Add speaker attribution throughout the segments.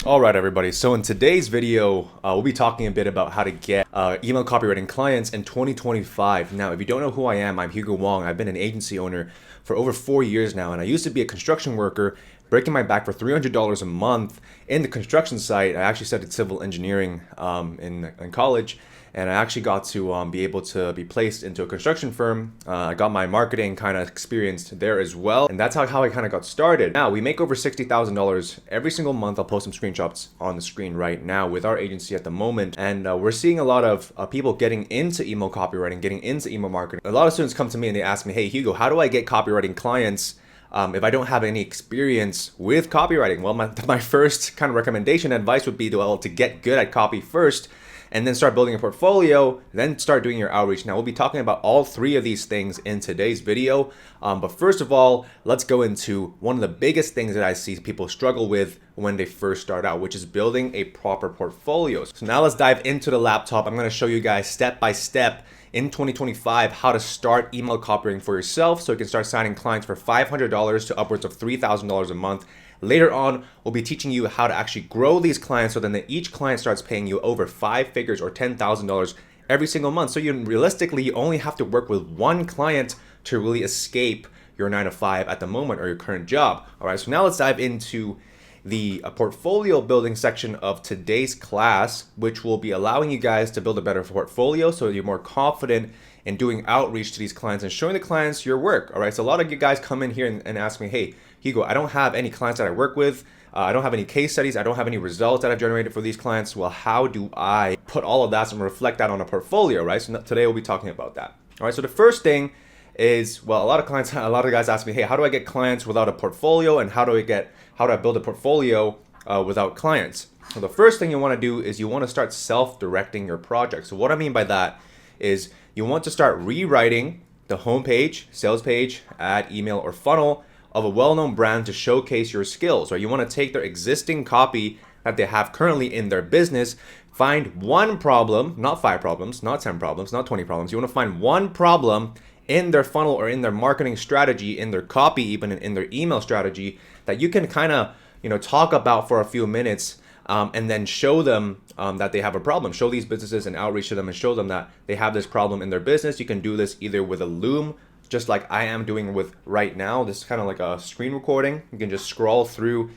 Speaker 1: Alright everybody, so in today's video, we'll be talking a bit about how to get email copywriting clients in 2025. Now, if you don't know who I am, I'm Hugo Wong. I've been an agency owner for over 4 years now, and I used to be a construction worker, breaking my back for $300 a month in the construction site. I actually studied civil engineering in college, and I actually got to be able to be placed into a construction firm. I got my marketing kind of experienced there as well, and that's how I kind of got started. Now, we make over $60,000 every single month. I'll post some screenshots on the screen right now with our agency at the moment, and we're seeing a lot of people getting into email copywriting, getting into email marketing. A lot of students come to me and they ask me, hey Hugo, how do I get copywriting clients if I don't have any experience with copywriting? Well, my first kind of recommendation advice would be to get good at copy first, and then start building a portfolio, then start doing your outreach. Now, we'll be talking about all three of these things in today's video. But first of all, let's go into one of the biggest things that I see people struggle with when they first start out, which is building a proper portfolio. So now let's dive into the laptop. I'm gonna show you guys step by step in 2025 how to start email copywriting for yourself so you can start signing clients for $500 to upwards of $3,000 a month. Later on, we'll be teaching you how to actually grow these clients so then that each client starts paying you over 5 figures or $10,000 every single month. So you only have to work with one client to really escape your 9 to 5 at the moment or your current job. All right, so now let's dive into the portfolio building section of today's class, which will be allowing you guys to build a better portfolio so you're more confident in doing outreach to these clients and showing the clients your work. All right, so a lot of you guys come in here and ask me, hey, Hugo, I don't have any clients that I work with. I don't have any case studies. I don't have any results that I've generated for these clients. Well, how do I put all of that and reflect that on a portfolio, right? So today we'll be talking about that. All right, so the first thing is, well, a lot of guys ask me, hey, how do I get clients without a portfolio, and how do I build a portfolio without clients? So the first thing you want to do is you want to start self-directing your project. So what I mean by that is you want to start rewriting the homepage, sales page, ad, email, or funnel of a well-known brand to showcase your skills. Or you want to take their existing copy that they have currently in their business, find one problem, not 5 problems, not 10 problems, not 20 problems. You want to find one problem in their funnel or in their marketing strategy, in their copy, even in their email strategy, that you can kind of talk about for a few minutes, and then show them that they have a problem. Show these businesses and outreach to them and show them that they have this problem in their business. You can do this either with a Loom, just like I am doing with right now. This is kind of like a screen recording. You can just scroll through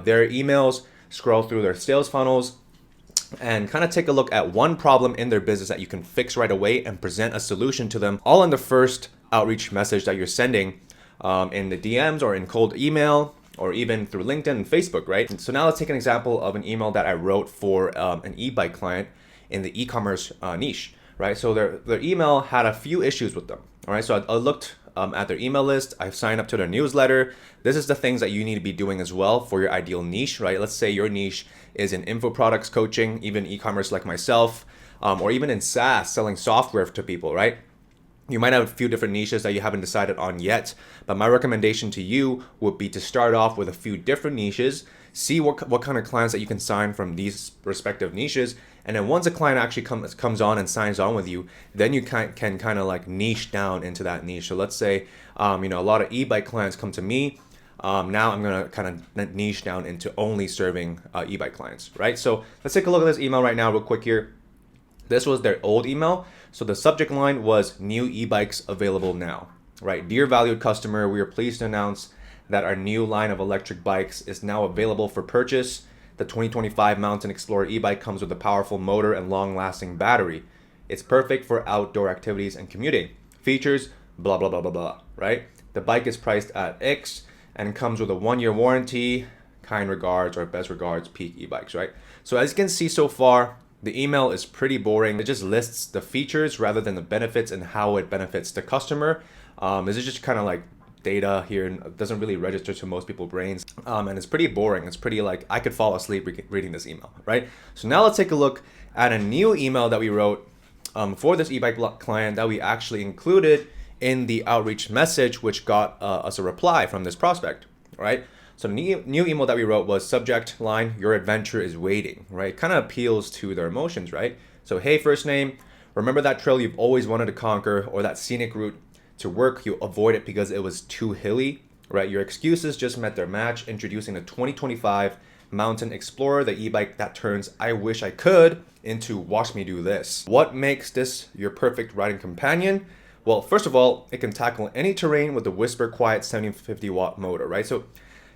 Speaker 1: their emails, scroll through their sales funnels, and kind of take a look at one problem in their business that you can fix right away and present a solution to them, all in the first outreach message that you're sending in the DMs or in cold email or even through LinkedIn and Facebook, right? And so now let's take an example of an email that I wrote for an e-bike client in the e-commerce niche, right? So their email had a few issues with them, all right? So I looked at their email list. I've signed up to their newsletter. This is the things that you need to be doing as well for your ideal niche, right? Let's say your niche is in info products coaching, even e-commerce like myself, or even in SaaS, selling software to people, right? You might have a few different niches that you haven't decided on yet, but my recommendation to you would be to start off with a few different niches, see what kind of clients that you can sign from these respective niches, and then once a client actually comes on and signs on with you, then you can kind of like niche down into that niche. So let's say a lot of e-bike clients come to me. Now I'm gonna kind of niche down into only serving e-bike clients, right? So let's take a look at this email right now real quick here. This was their old email. So the subject line was new e-bikes available now, right? Dear valued customer, we are pleased to announce that our new line of electric bikes is now available for purchase. The 2025 Mountain Explorer e-bike comes with a powerful motor and long-lasting battery. It's perfect for outdoor activities and commuting. Features, blah, blah, blah, blah, blah, right? The bike is priced at X and comes with a 1-year warranty. Kind regards, or best regards, Peak e-bikes, right? So as you can see so far, the email is pretty boring. It just lists the features rather than the benefits and how it benefits the customer. This is just kind of like data here, and it doesn't really register to most people's brains. And it's pretty boring. It's pretty like I could fall asleep reading this email, right? So now let's take a look at a new email that we wrote for this e-bike client that we actually included in the outreach message, which got us a reply from this prospect, right? So the new email that we wrote was subject line, your adventure is waiting, right? Kind of appeals to their emotions, right? So, hey, first name, remember that trail you've always wanted to conquer, or that scenic route to work, you avoid it because it was too hilly, right? Your excuses just met their match, introducing the 2025 Mountain Explorer, the e-bike that turns I wish I could into watch me do this. What makes this your perfect riding companion? Well, first of all, it can tackle any terrain with the whisper quiet 750 watt motor, right? So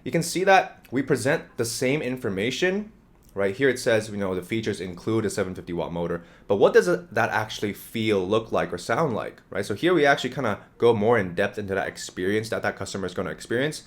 Speaker 1: you can see that we present the same information. Right here it says, the features include a 750 watt motor, but what does that actually feel, look like, or sound like, right? So here we actually kind of go more in depth into that experience that customer is going to experience,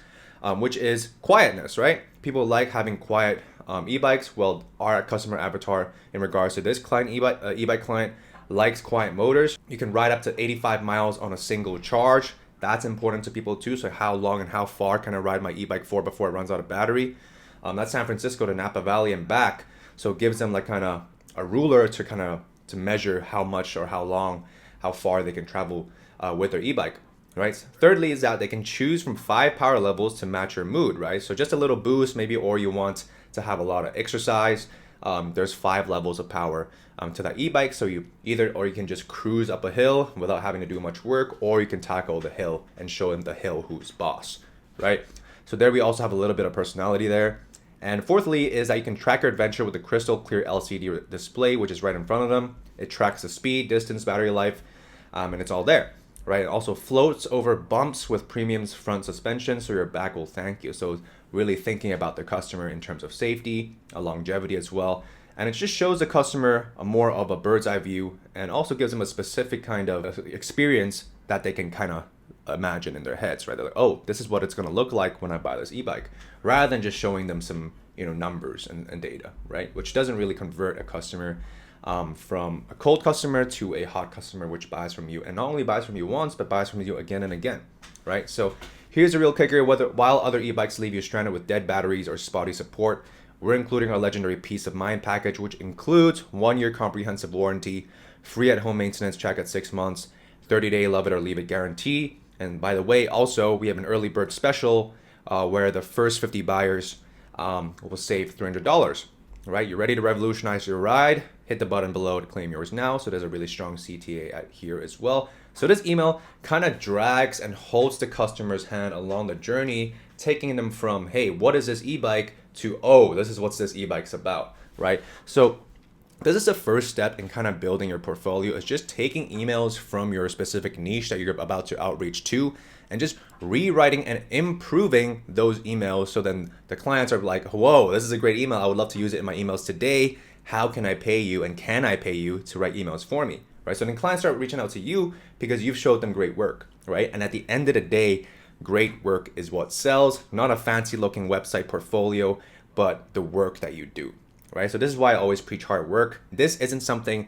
Speaker 1: which is quietness, right? People like having quiet e-bikes. Well, our customer avatar in regards to this client, e-bike client, likes quiet motors. You can ride up to 85 miles on a single charge. That's important to people too. So how long and how far can I ride my e-bike for before it runs out of battery? That's San Francisco to Napa Valley and back. So it gives them like kind of a ruler to measure how much or how long, how far they can travel with their e-bike, right? Thirdly is that they can choose from 5 power levels to match your mood, right? So just a little boost maybe, or you want to have a lot of exercise. There's 5 levels of power to that e-bike. So you can just cruise up a hill without having to do much work, or you can tackle the hill and show them the hill who's boss, right? So there we also have a little bit of personality there. And fourthly is that you can track your adventure with a crystal clear LCD display, which is right in front of them. It tracks the speed, distance, battery life, and it's all there, right? It also floats over bumps with premium's front suspension, so your back will thank you. So really thinking about the customer in terms of safety, longevity as well. And it just shows the customer more of a bird's eye view, and also gives them a specific kind of experience that they can kind of imagine in their heads, right? They're like, oh, this is what it's going to look like when I buy this e-bike, rather than just showing them some numbers and data, right? Which doesn't really convert a customer from a cold customer to a hot customer, which buys from you, and not only buys from you once, but buys from you again and again, right? So here's the real kicker: while other e-bikes leave you stranded with dead batteries or spotty support, we're including our legendary peace of mind package, which includes 1-year comprehensive warranty, free at-home maintenance check at 6 months, 30-day love it or leave it guarantee. And by the way, also, we have an early bird special where the first 50 buyers will save $300, right? You're ready to revolutionize your ride? Hit the button below to claim yours now. So there's a really strong CTA here as well. So this email kind of drags and holds the customer's hand along the journey, taking them from, hey, what is this e-bike, to, oh, this is what this e-bike's about, right? So this is the first step in kind of building your portfolio, is just taking emails from your specific niche that you're about to outreach to and just rewriting and improving those emails. So then the clients are like, whoa, this is a great email. I would love to use it in my emails today. How can I pay you, and can I pay you to write emails for me, right? So then clients start reaching out to you because you've showed them great work, right? And at the end of the day, great work is what sells, not a fancy looking website portfolio, but the work that you do. Right? So this is why I always preach hard work. This isn't something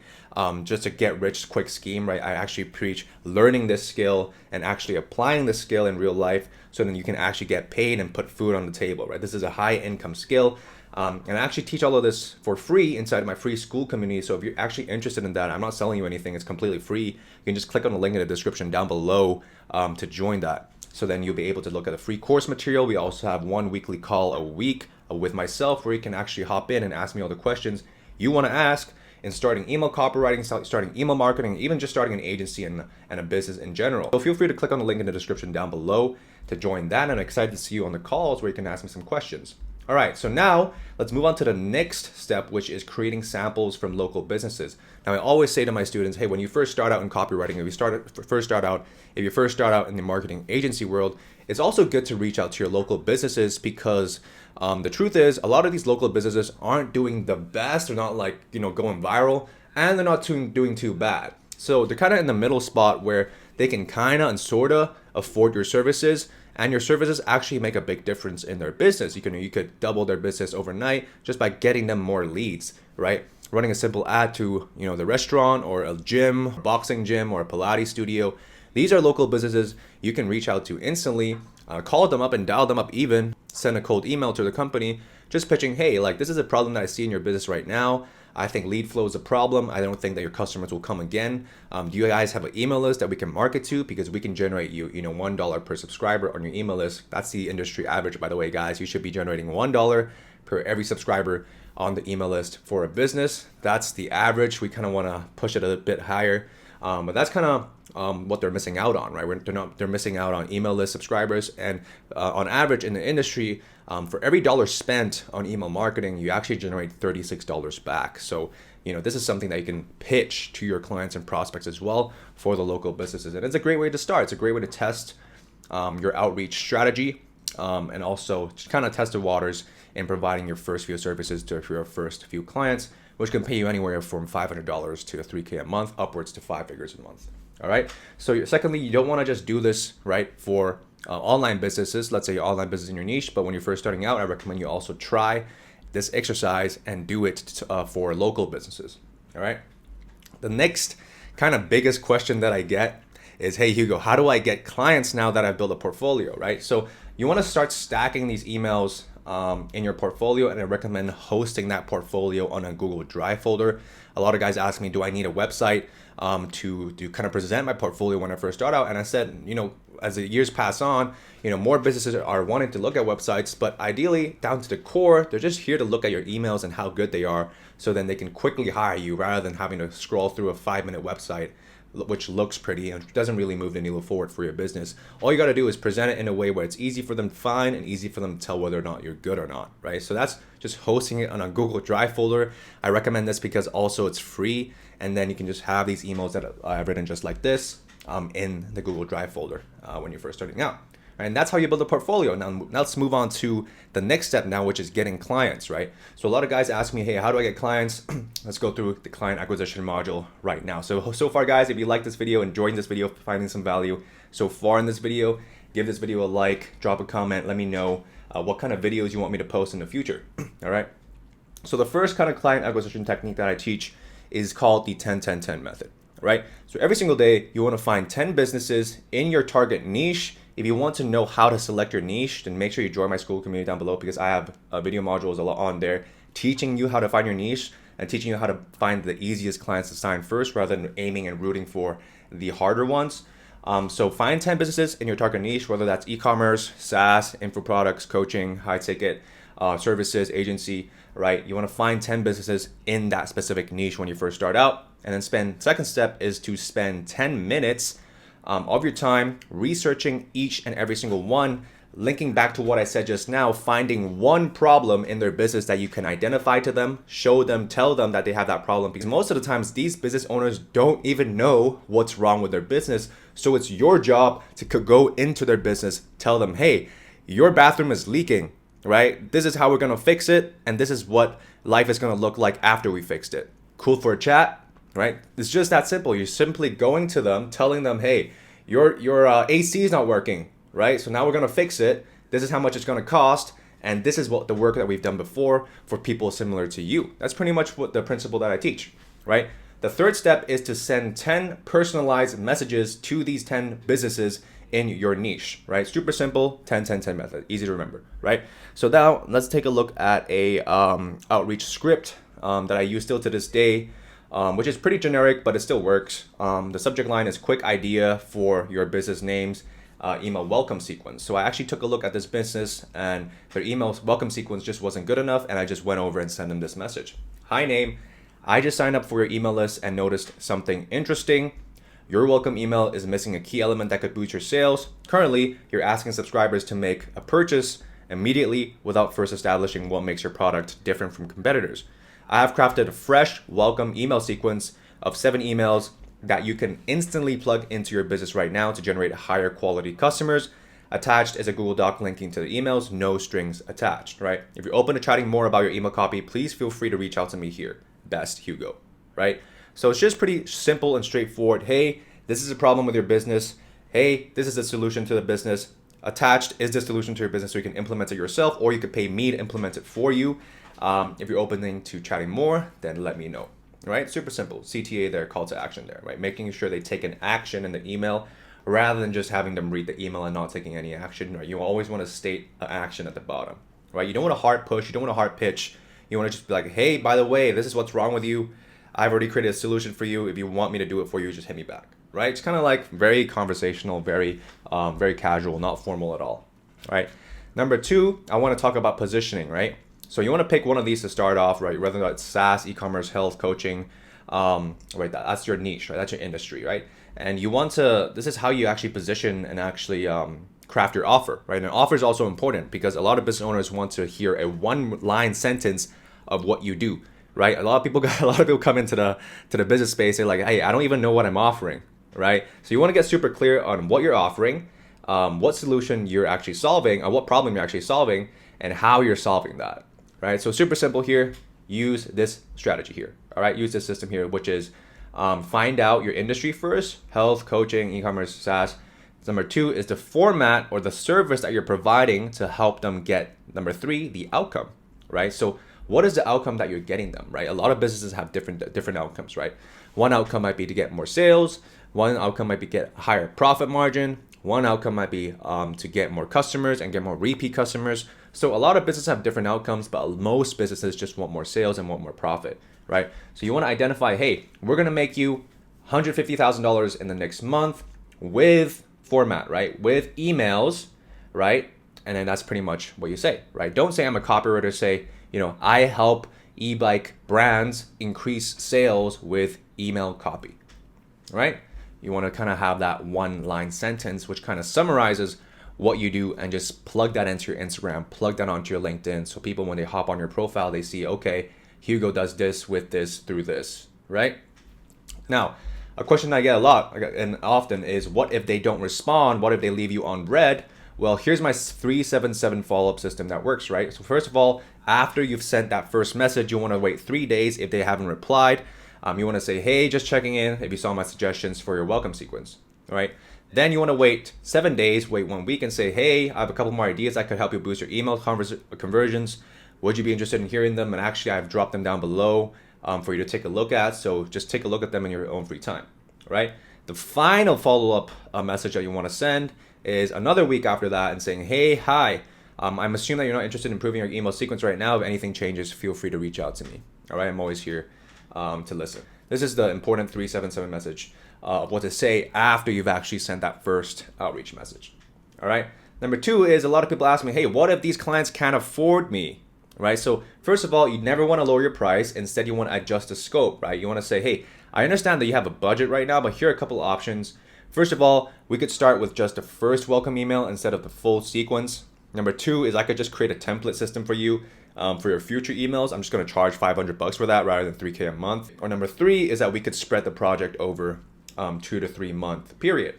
Speaker 1: just a get rich quick scheme, right? I actually preach learning this skill and actually applying this skill in real life, so then you can actually get paid and put food on the table, right? This is a high income skill. And I actually teach all of this for free inside of my free school community. So if you're actually interested in that, I'm not selling you anything. It's completely free. You can just click on the link in the description down below to join that. So then you'll be able to look at the free course material. We also have 1 weekly call a week with myself, where you can actually hop in and ask me all the questions you want to ask in starting email copywriting, starting email marketing, even just starting an agency and a business in general. So feel free to click on the link in the description down below to join that. And I'm excited to see you on the calls where you can ask me some questions. All right, so now let's move on to the next step, which is creating samples from local businesses. Now, I always say to my students, hey, when you first start out in copywriting, if you first start out in the marketing agency world, it's also good to reach out to your local businesses, because the truth is, a lot of these local businesses aren't doing the best. They're not going viral, and they're not doing too bad. So they're kind of in the middle spot where they can kind of and sort of afford your services, and your services actually make a big difference in their business. You could double their business overnight just by getting them more leads, right? Running a simple ad to the restaurant or a gym, boxing gym, or a Pilates studio. These are local businesses you can reach out to instantly, call them up and dial them up, even send a cold email to the company, just pitching, hey, this is a problem that I see in your business right now. I think lead flow is a problem. I don't think that your customers will come again. Do you guys have an email list that we can market to? Because we can generate you, $1 per subscriber on your email list. That's the industry average, by the way, guys. You should be generating $1 per every subscriber on the email list for a business. That's the average. We kind of want to push it a bit higher. But that's kind of what they're missing out on, right? They're missing out on email list subscribers, and on average in the industry, for every dollar spent on email marketing, you actually generate $36 back. So, this is something that you can pitch to your clients and prospects as well for the local businesses. And it's a great way to start. It's a great way to test your outreach strategy, and also just kind of test the waters in providing your first few services to your first few clients, which can pay you anywhere from $500 to $3K a month, upwards to 5 figures a month. All right. So secondly, you don't want to just do this, right, for online businesses. Let's say your online business in your niche, but when you're first starting out, I recommend you also try this exercise and do it for local businesses. All right. The next kind of biggest question that I get is, hey, Hugo, how do I get clients now that I've built a portfolio, right? So you want to start stacking these emails in your portfolio, and I recommend hosting that portfolio on a Google Drive folder. A lot of guys ask me, do I need a website to kind of present my portfolio when I first start out? And I said, as the years pass on, more businesses are wanting to look at websites, but ideally down to the core, they're just here to look at your emails and how good they are, so then they can quickly hire you rather than having to scroll through a 5-minute website, which looks pretty and doesn't really move the needle forward for your business. All you got to do is present it in a way where it's easy for them to find and easy for them to tell whether or not you're good or not, right? So that's just hosting it on a Google Drive folder. I recommend this because also it's free, and then you can just have these emails that I've written just like this in the Google Drive folder when you're first starting out. And that's how you build a portfolio. Now let's move on to the next step now, which is getting clients, right? So a lot of guys ask me, hey, how do I get clients? Let's go through the client acquisition module right now. So far, guys, if you like this video, enjoying this video, finding some value so far in this video, give this video a like, drop a comment, let me know what kind of videos you want me to post in the future, all right? So the first kind of client acquisition technique that I teach is called the 10-10-10 method, right? So every single day, you want to find 10 businesses in your target niche. If you want to know how to select your niche, then make sure you join my school community down below, because I have video modules on there teaching you how to find your niche and teaching you how to find the easiest clients to sign first rather than aiming and rooting for the harder ones. So find 10 businesses in your target niche, whether that's e-commerce, SaaS, info products, coaching, high ticket, services, agency, right? You want to find 10 businesses in that specific niche when you first start out. And then second step is to spend 10 minutes of your time researching each and every single one, linking back to what I said just now, finding one problem in their business that you can identify to them, show them, tell them that they have that problem, because most of the times these business owners don't even know what's wrong with their business. So it's your job to go into their business, tell them, hey, your bathroom is leaking, right? This is how we're going to fix it, and this is what life is going to look like after we fixed it. Cool for a chat? Right? It's just that simple. You're simply going to them, telling them, hey, your AC is not working, right? So now we're going to fix it. This is how much it's going to cost. And this is what the work that we've done before for people similar to you. That's pretty much what the principle that I teach, right? The third step is to send 10 personalized messages to these 10 businesses in your niche, right? Super simple, 10-10-10 method, easy to remember, right? So now let's take a look at a outreach script that I use still to this day, which is pretty generic, but it still works. The subject line is quick idea for your business names, email welcome sequence. So I actually took a look at this business, and their email welcome sequence just wasn't good enough, and I just went over and sent them this message. Hi name, I just signed up for your email list and noticed something interesting. Your welcome email is missing a key element that could boost your sales. Currently, you're asking subscribers to make a purchase immediately without first establishing what makes your product different from competitors. I have crafted a fresh welcome email sequence of 7 emails that you can instantly plug into your business right now to generate higher quality customers. Attached is a Google Doc linking to the emails, no strings attached, right? If you're open to chatting more about your email copy, please feel free to reach out to me here, Best Hugo, right? So it's just pretty simple and straightforward. Hey, this is a problem with your business. Hey, this is a solution to the business. Attached is the solution to your business, so you can implement it yourself, or you could pay me to implement it for you. If you're opening to chatting more, then let me know, right? Super simple. CTA there, call to action there, right? Making sure they take an action in the email rather than just having them read the email and not taking any action, right? You always want to state an action at the bottom, right? You don't want a hard push. You don't want a hard pitch. You want to just be like, hey, by the way, this is what's wrong with you. I've already created a solution for you. If you want me to do it for you, just hit me back, right? It's kind of like very conversational, very casual, not formal at all, right? Number 2, I want to talk about positioning, right? So you want to pick one of these to start off, right? Whether it's SaaS, e-commerce, health, coaching, right? That's your niche, right? That's your industry, right? And you want to, this is how you actually position and actually craft your offer, right? And offer is also important because a lot of business owners want to hear a one-line sentence of what you do, right? A lot of people come into the business space. They're like, hey, I don't even know what I'm offering, right? So you want to get super clear on what you're offering, what solution you're actually solving, or what problem you're actually solving, and how you're solving that, right? So super simple here. Use this strategy here, all right? Use this system here, which is find out your industry first: health, coaching, e-commerce, SaaS. Number 2 is the format or the service that you're providing to help them get. Number 3, the outcome, right? So what is the outcome that you're getting them, right? A lot of businesses have different outcomes, right? One outcome might be to get more sales. One outcome might be get higher profit margin. One outcome might be to get more customers and get more repeat customers. So a lot of businesses have different outcomes, but most businesses just want more sales and want more profit, right? So you want to identify, hey, we're going to make you $150,000 in the next month with format, right? With emails, right? And then that's pretty much what you say, right? Don't say I'm a copywriter. Say, I help e-bike brands increase sales with email copy, right? You want to kind of have that one line sentence, which kind of summarizes what you do, and just plug that into your Instagram, plug that onto your LinkedIn. So people, when they hop on your profile, they see, okay, Hugo does this with this through this, right? Now, a question I get a lot and often is, what if they don't respond? What if they leave you on red? Well, here's my 377 follow-up system that works, right? So first of all, after you've sent that first message, you want to wait 3 days if they haven't replied. You want to say, hey, just checking in if you saw my suggestions for your welcome sequence, right? Then you want to wait 7 days, wait 1 week, and say, hey, I have a couple more ideas that could help you boost your email conversions. Would you be interested in hearing them? And actually, I've dropped them down below for you to take a look at. So just take a look at them in your own free time, right? The final follow-up message that you want to send is another week after that and saying, hey, hi, I'm assuming that you're not interested in improving your email sequence right now. If anything changes, feel free to reach out to me, all right? I'm always here to listen. This is the important 377 message of what to say after you've actually sent that first outreach message, all right? Number 2 is, a lot of people ask me, hey, what if these clients can't afford me, right? So first of all, you never want to lower your price. Instead, you want to adjust the scope, right? You want to say, hey, I understand that you have a budget right now, but here are a couple of options. First of all, we could start with just the first welcome email instead of the full sequence. Number 2 is I could just create a template system for you for your future emails. I'm just going to charge $500 for that rather than $3K a month. Or number 3 is that we could spread the project over 2 to 3 month period,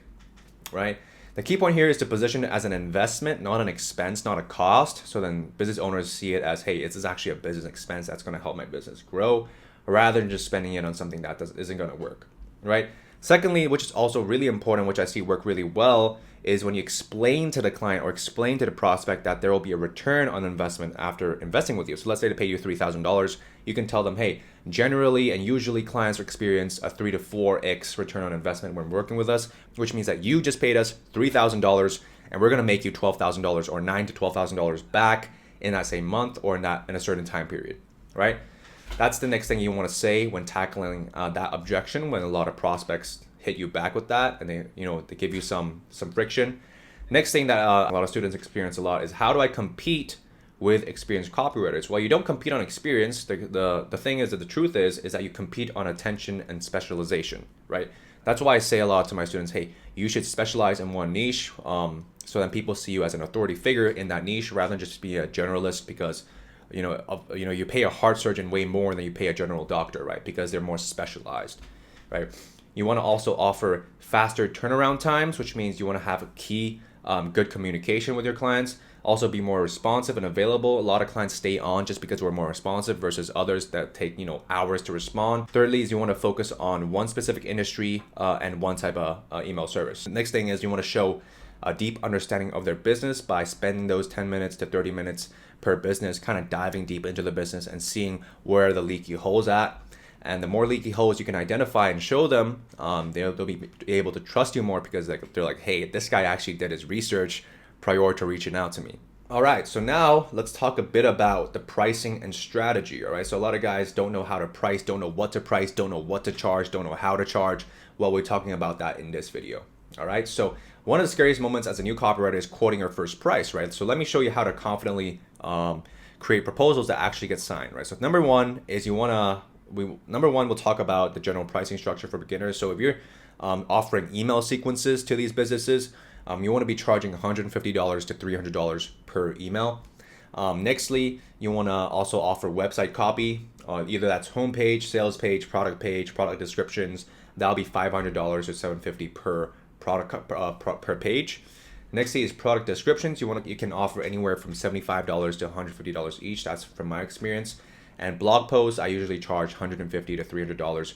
Speaker 1: right? The key point here is to position it as an investment, not an expense, not a cost. So then business owners see it as, hey, this is actually a business expense that's going to help my business grow, rather than just spending it on something that isn't going to work, right? Secondly, which is also really important, which I see work really well, is when you explain to the client or explain to the prospect that there will be a return on investment after investing with you. So let's say they pay you $3,000. You can tell them, hey, generally and usually clients experience a 3 to 4x return on investment when working with us, which means that you just paid us $3,000 and we're going to make you $12,000 or $9,000 to $12,000 back in that same month or in a certain time period, right? That's the next thing you want to say when tackling that objection, when a lot of prospects hit you back with that and they give you some friction. Next thing that a lot of students experience a lot is, how do I compete with experienced copywriters? Well, you don't compete on experience. The thing is that the truth is that you compete on attention and specialization, right? That's why I say a lot to my students, hey, you should specialize in one niche so that people see you as an authority figure in that niche rather than just be a generalist, because you pay a heart surgeon way more than you pay a general doctor, right? Because they're more specialized, right? You want to also offer faster turnaround times, which means you want to have a key good communication with your clients. Also be more responsive and available. A lot of clients stay on just because we're more responsive versus others that take hours to respond. Thirdly is you want to focus on one specific industry and one type of email service. The next thing is you want to show a deep understanding of their business by spending those 10 minutes to 30 minutes per business, kind of diving deep into the business and seeing where the leaky holes at. And the more leaky holes you can identify and show them, they'll be able to trust you more, because they're like, hey, this guy actually did his research prior to reaching out to me. All right, so now let's talk a bit about the pricing and strategy. All right, so a lot of guys don't know how to price, don't know what to price, don't know what to charge, don't know how to charge. Well, we're talking about that in this video. All right, so one of the scariest moments as a new copywriter is quoting your first price, right? So let me show you how to confidently create proposals that actually get signed, right? So number 1 is you want to number one, we'll talk about the general pricing structure for beginners. So if you're offering email sequences to these businesses, you want to be charging $150 to $300 per email. Nextly, you want to also offer website copy. Either that's homepage, sales page, product descriptions. That'll be $500 or $750 per product per page. Next is product descriptions. You can offer anywhere from $75 to $150 each. That's from my experience. And blog posts, I usually charge $150 to $300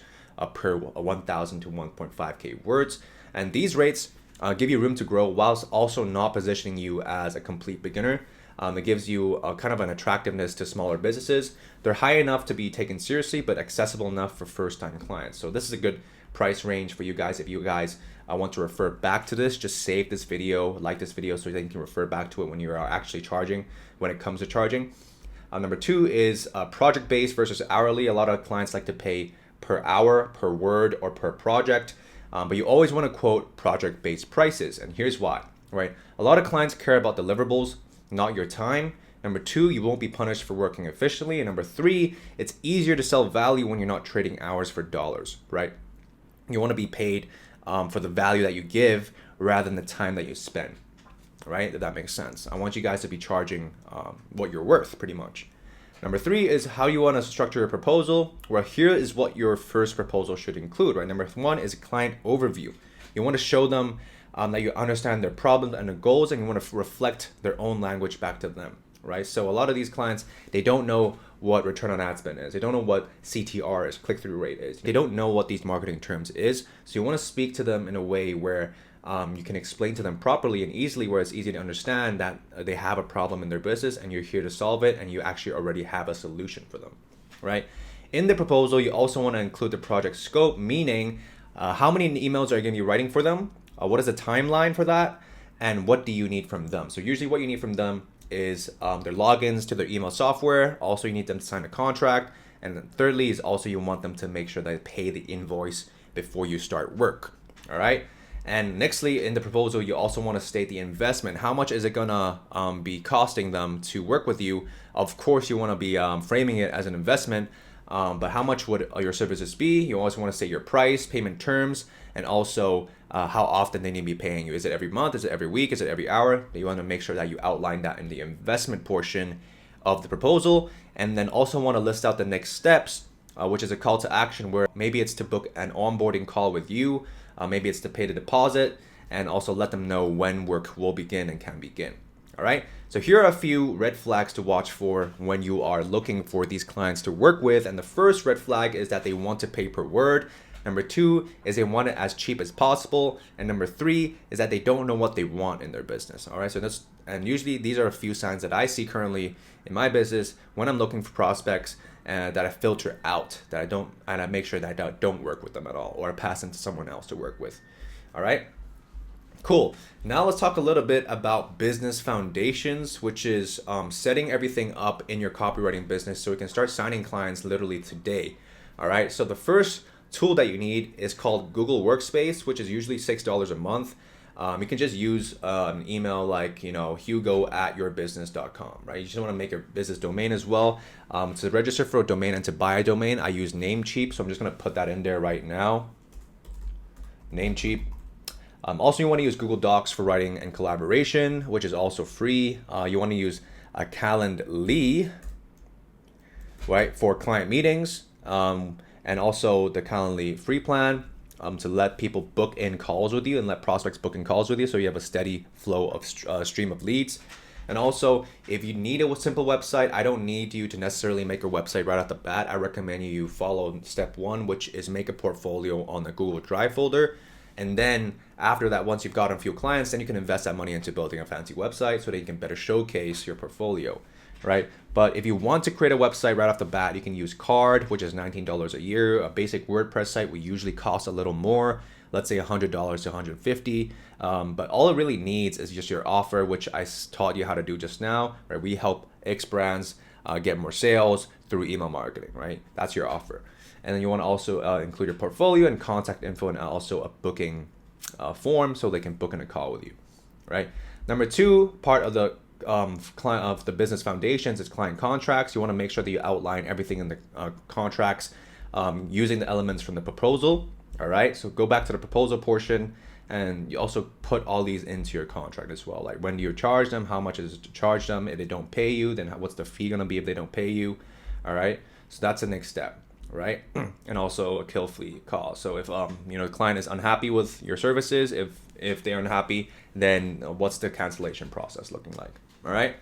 Speaker 1: per 1,000 to 1.5K words. And these rates give you room to grow whilst also not positioning you as a complete beginner. It gives you kind of an attractiveness to smaller businesses. They're high enough to be taken seriously, but accessible enough for first-time clients. So this is a good price range for you guys. If you guys want to refer back to this, just save this video, like this video, so that you can refer back to it when you are actually charging, when it comes to charging. Number two is project-based versus hourly. A lot of clients like to pay per hour, per word, or per project. But you always want to quote project-based prices, and here's why, right? A lot of clients care about deliverables, not your time. Number two, you won't be punished for working efficiently. And number three, it's easier to sell value when you're not trading hours for dollars, right? You want to be paid for the value that you give rather than the time that you spend, right? If that makes sense. I want you guys to be charging what you're worth, pretty much. Number three is how you want to structure your proposal. Well, here is what your first proposal should include, right? Number one is client overview. You want to show them that you understand their problems and their goals, and you want to reflect their own language back to them, right? So a lot of these clients, they don't know what return on ad spend is. They don't know what CTR is, click-through rate is. They don't know what these marketing terms is. So you want to speak to them in a way where you can explain to them properly and easily, where it's easy to understand that they have a problem in their business and you're here to solve it, and you actually already have a solution for them, right? In the proposal, you also want to include the project scope, meaning how many emails are you going to be writing for them? What is the timeline for that? And what do you need from them? So usually what you need from them is their logins to their email software. Also, you need them to sign a contract. And then thirdly is also you want them to make sure they pay the invoice before you start work. All right. And nextly, in the proposal, you also want to state the investment. How much is it gonna be costing them to work with you? Of course, you want to be framing it as an investment. But how much would your services be? You also want to state your price, payment terms, and also how often they need to be paying you. Is it every month? Is it every week? Is it every hour? You want to make sure that you outline that in the investment portion of the proposal, and then also want to list out the next steps, which is a call to action, where maybe it's to book an onboarding call with you, maybe it's to pay the deposit, and also let them know when work will begin and can begin. All right, so here are a few red flags to watch for when you are looking for these clients to work with. And the first red flag is that they want to pay per word. Number two is they want it as cheap as possible. And number three is that they don't know what they want in their business. All right, so and usually these are a few signs that I see currently in my business when I'm looking for prospects that I filter out, and I make sure that I don't work with them at all, or I pass them to someone else to work with. All right. Cool. Now let's talk a little bit about business foundations, which is setting everything up in your copywriting business so you can start signing clients literally today. All right. So the first tool that you need is called Google Workspace, which is usually $6 a month. You can just use an email like, hugo@yourbusiness.com, right? You just want to make a business domain as well. To register for a domain and to buy a domain, I use Namecheap. So I'm just going to put that in there right now. Namecheap. Also, you want to use Google Docs for writing and collaboration, which is also free. You want to use Calendly, right, for client meetings, and also the Calendly free plan to let people book in calls with you and let prospects book in calls with you, so you have a steady flow of stream of leads. And also, if you need a simple website, I don't need you to necessarily make a website right off the bat. I recommend you follow step one, which is make a portfolio on the Google Drive folder. And then after that, once you've gotten a few clients, then you can invest that money into building a fancy website so that you can better showcase your portfolio, right? But if you want to create a website right off the bat, you can use Card, which is $19 a year. A basic WordPress site will usually cost a little more, let's say $100 to $150. But all it really needs is just your offer, which I taught you how to do just now, right? We help X brands get more sales through email marketing, right? That's your offer. And then you want to also include your portfolio and contact info, and also a booking form so they can book in a call with you, right? Number two, part of the client of the business foundations is client contracts. You want to make sure that you outline everything in the contracts using the elements from the proposal. All right, so go back to the proposal portion, and you also put all these into your contract as well. Like, when do you charge them? How much is it to charge them? If they don't pay you, then what's the fee gonna be if they don't pay you? All right, so that's the next step, right? And also a kill fee call. So if the client is unhappy with your services, if they're unhappy, then what's the cancellation process looking like? All right.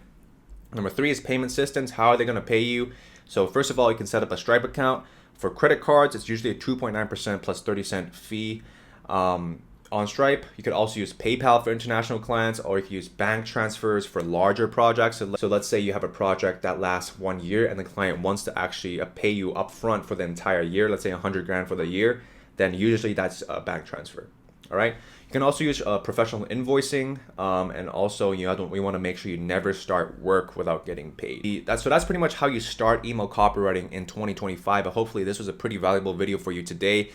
Speaker 1: Number 3 is payment systems. How are they gonna pay you? So first of all, you can set up a Stripe account. For credit cards, it's usually a 2.9% plus 30-cent fee on Stripe. You could also use PayPal for international clients, or you can use bank transfers for larger projects. So let's say you have a project that lasts 1 year and the client wants to actually pay you upfront for the entire year, let's say 100 grand for the year, then usually that's a bank transfer. All right. You can also use professional invoicing, and also we want to make sure you never start work without getting paid. That's pretty much how you start email copywriting in 2025. But hopefully this was a pretty valuable video for you today.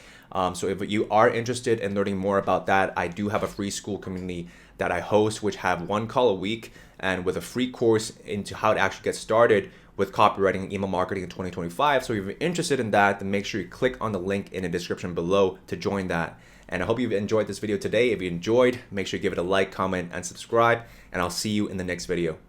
Speaker 1: So if you are interested in learning more about that, I do have a free school community that I host, which have 1 call a week and with a free course into how to actually get started with copywriting and email marketing in 2025. So if you're interested in that, then make sure you click on the link in the description below to join that. And I hope you've enjoyed this video today. If you enjoyed, make sure you give it a like, comment, and subscribe, and I'll see you in the next video.